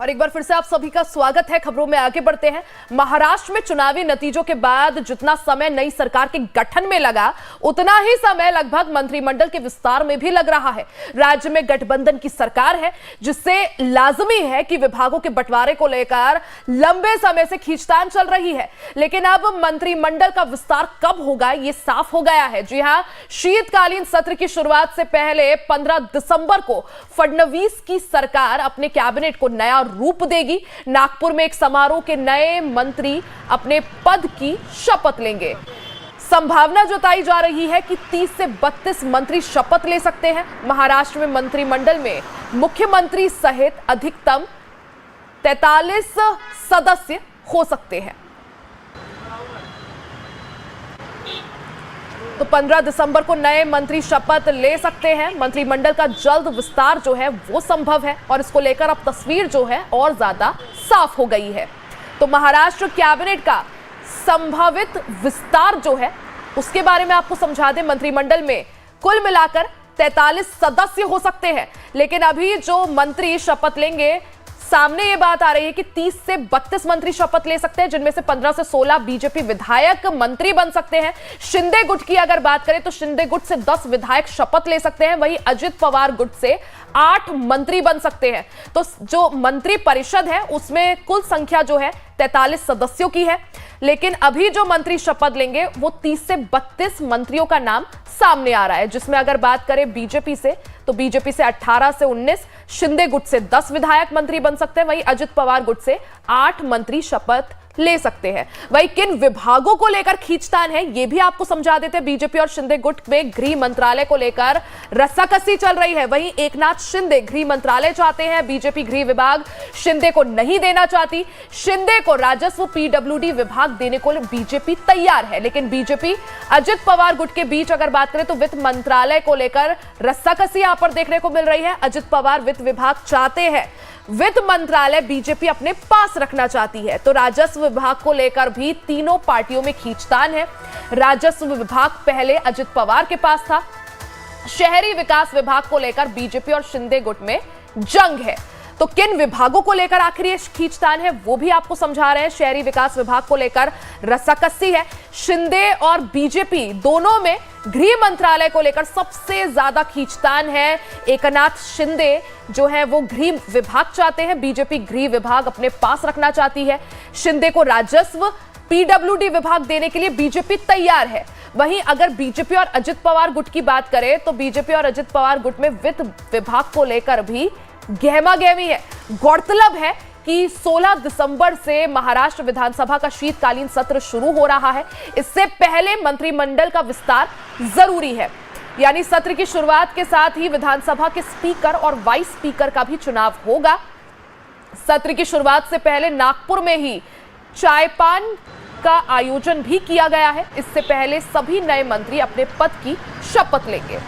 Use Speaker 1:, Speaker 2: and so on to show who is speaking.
Speaker 1: और एक बार फिर से आप सभी का स्वागत है। खबरों में आगे बढ़ते हैं। महाराष्ट्र में चुनावी नतीजों के बाद जितना समय नई सरकार के गठन में लगा, उतना ही समय लगभग मंत्रिमंडल के विस्तार में भी लग रहा है। राज्य में गठबंधन की सरकार है, जिससे लाजमी है कि विभागों के बंटवारे को लेकर लंबे समय से खींचतान चल रही है। लेकिन अब मंत्रिमंडल का विस्तार कब होगा, यह साफ हो गया है। जी हां, शीतकालीन सत्र की शुरुआत से पहले 15 दिसंबर को फडणवीस की सरकार अपने कैबिनेट को नया रूप देगी। नागपुर में एक समारोह के नए मंत्री अपने पद की शपथ लेंगे। संभावना जताई जा रही है कि 30 से 32 मंत्री शपथ ले सकते हैं। महाराष्ट्र में मंत्रिमंडल में मुख्यमंत्री सहित अधिकतम 43 सदस्य हो सकते हैं। तो 15 दिसंबर को नए मंत्री शपथ ले सकते हैं। मंत्रिमंडल का जल्द विस्तार जो है वो संभव है और इसको लेकर अब तस्वीर जो है और ज्यादा साफ हो गई है। तो महाराष्ट्र कैबिनेट का संभावित विस्तार जो है उसके बारे में आपको समझा दें। मंत्रिमंडल में कुल मिलाकर 43 सदस्य हो सकते हैं, लेकिन अभी जो मंत्री शपथ लेंगे, सामने ये बात आ रही है कि 30 से 32 मंत्री शपथ ले सकते हैं, जिनमें से 15 से 16 बीजेपी विधायक मंत्री बन सकते हैं। शिंदे गुट की अगर बात करें तो शिंदे गुट से 10 विधायक शपथ ले सकते हैं। वहीं अजित पवार गुट से 8 मंत्री बन सकते हैं। तो जो मंत्री परिषद है उसमें कुल संख्या जो है 43 सदस्यों की है। लेकिन अभी जो मंत्री शपथ लेंगे वो 30 से 32 मंत्रियों का नाम सामने आ रहा है, जिसमें अगर बात करें बीजेपी से तो बीजेपी से 18 से 19, शिंदे गुट से 10 विधायक मंत्री बन सकते हैं। वहीं अजित पवार गुट से 8 मंत्री शपथ ले सकते हैं। वहीं किन विभागों को लेकर खींचतान है ये भी आपको समझा देते हैं। बीजेपी और शिंदे गुट में गृह मंत्रालय को लेकर रस्साकसी चल रही है। वहीं एकनाथ शिंदे गृह मंत्रालय चाहते हैं, बीजेपी गृह विभाग शिंदे को नहीं देना चाहती। शिंदे को राजस्व पीडब्ल्यूडी विभाग देने को बीजेपी तैयार है, लेकिन बीजेपी अजित पवार गुट के बीच अगर बात करें तो वित्त मंत्रालय को लेकर रस्साकसी यहां पर देखने को मिल रही है। अजित पवार वित्त विभाग चाहते हैं, वित्त मंत्रालय बीजेपी अपने पास रखना चाहती है। तो राजस्व विभाग को लेकर भी तीनों पार्टियों में खींचतान है। राजस्व विभाग पहले अजित पवार के पास था। शहरी विकास विभाग को लेकर बीजेपी और शिंदे गुट में जंग है। तो किन विभागों को लेकर आखिर ये खींचतान है वो भी आपको समझा रहे हैं। शहरी विकास विभाग को लेकर रस्साकसी है। शिंदे और बीजेपी दोनों में गृह मंत्रालय को लेकर सबसे ज्यादा खींचतान है। एकनाथ शिंदे जो है वो गृह विभाग चाहते हैं, बीजेपी गृह विभाग अपने पास रखना चाहती है। शिंदे को राजस्व पीडब्ल्यूडी विभाग देने के लिए बीजेपी तैयार है। वहीं अगर बीजेपी और अजित पवार गुट की बात करें तो बीजेपी और अजित पवार गुट में वित्त विभाग को लेकर भी गहमागहमी है। गौरतलब है कि 16 दिसंबर से महाराष्ट्र विधानसभा का शीतकालीन सत्र शुरू हो रहा है। इससे पहले मंत्रिमंडल का विस्तार जरूरी है, यानी सत्र की शुरुआत के साथ ही विधानसभा के स्पीकर और वाइस स्पीकर का भी चुनाव होगा। सत्र की शुरुआत से पहले नागपुर में ही चायपान का आयोजन भी किया गया है। इससे पहले सभी नए मंत्री अपने पद की शपथ लेंगे।